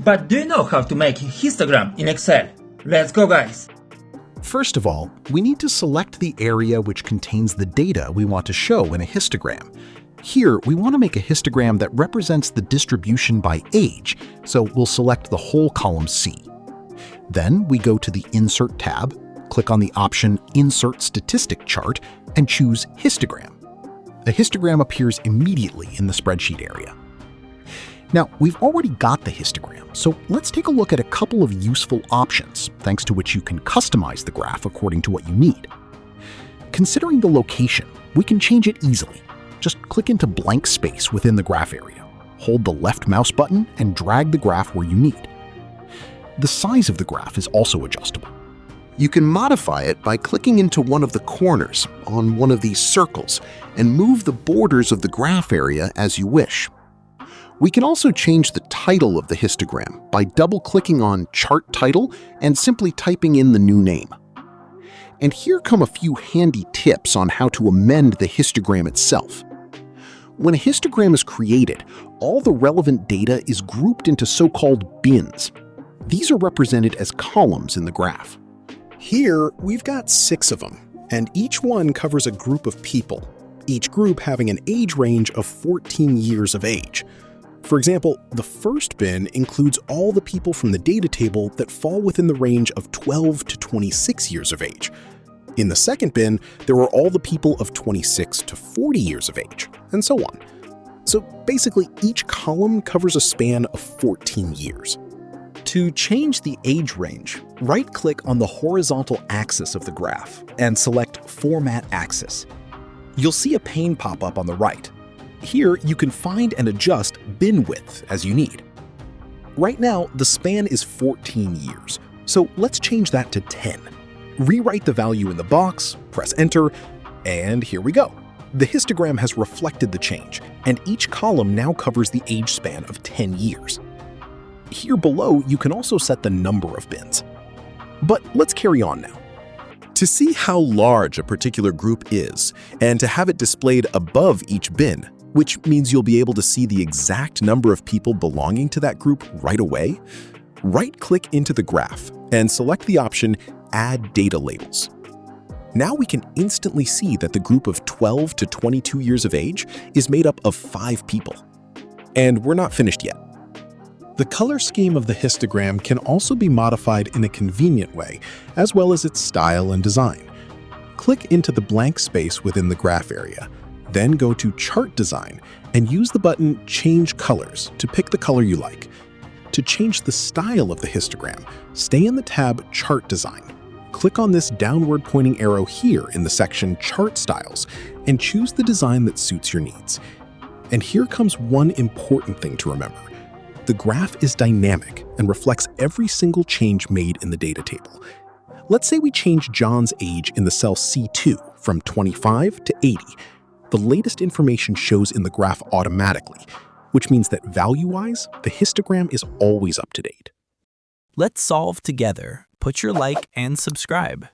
But do you know how to make a histogram in Excel? Let's go, guys! First of all, we need to select the area which contains the data we want to show in a histogram. Here, we want to make a histogram that represents the distribution by age, so we'll select the whole column C. Then we go to the Insert tab, click on the option Insert Statistic Chart, and choose Histogram. A histogram appears immediately in the spreadsheet area. Now, we've already got the histogram, so let's take a look at a couple of useful options, thanks to which you can customize the graph according to what you need. Considering the location, we can change it easily. Just click into blank space within the graph area, hold the left mouse button, and drag the graph where you need. The size of the graph is also adjustable. You can modify it by clicking into one of the corners on one of these circles and move the borders of the graph area as you wish. We can also change the title of the histogram by double-clicking on Chart Title and simply typing in the new name. And here come a few handy tips on how to amend the histogram itself. When a histogram is created, all the relevant data is grouped into so-called bins. These are represented as columns in the graph. Here, we've got 6 of them, and each one covers a group of people, each group having an age range of 14 years of age. For example, the first bin includes all the people from the data table that fall within the range of 12 to 26 years of age. In the second bin, there are all the people of 26 to 40 years of age, and so on. So basically, each column covers a span of 14 years. To change the age range, right-click on the horizontal axis of the graph and select Format Axis. You'll see a pane pop up on the right. Here, you can find and adjust bin width as you need. Right now, the span is 14 years, so let's change that to 10. Rewrite the value in the box, press Enter, and here we go. The histogram has reflected the change, and each column now covers the age span of 10 years. Here below, you can also set the number of bins. But let's carry on now. To see how large a particular group is, and to have it displayed above each bin, which means you'll be able to see the exact number of people belonging to that group right away, right-click into the graph and select the option Add Data Labels. Now we can instantly see that the group of 12 to 22 years of age is made up of 5 people. And we're not finished yet. The color scheme of the histogram can also be modified in a convenient way, as well as its style and design. Click into the blank space within the graph area, then go to Chart Design and use the button Change Colors to pick the color you like. To change the style of the histogram, stay in the tab Chart Design. Click on this downward pointing arrow here in the section Chart Styles and choose the design that suits your needs. And here comes one important thing to remember. The graph is dynamic and reflects every single change made in the data table. Let's say we change John's age in the cell C2 from 25 to 80. The latest information shows in the graph automatically, which means that value-wise, the histogram is always up to date. Let's solve together. Put your like and subscribe.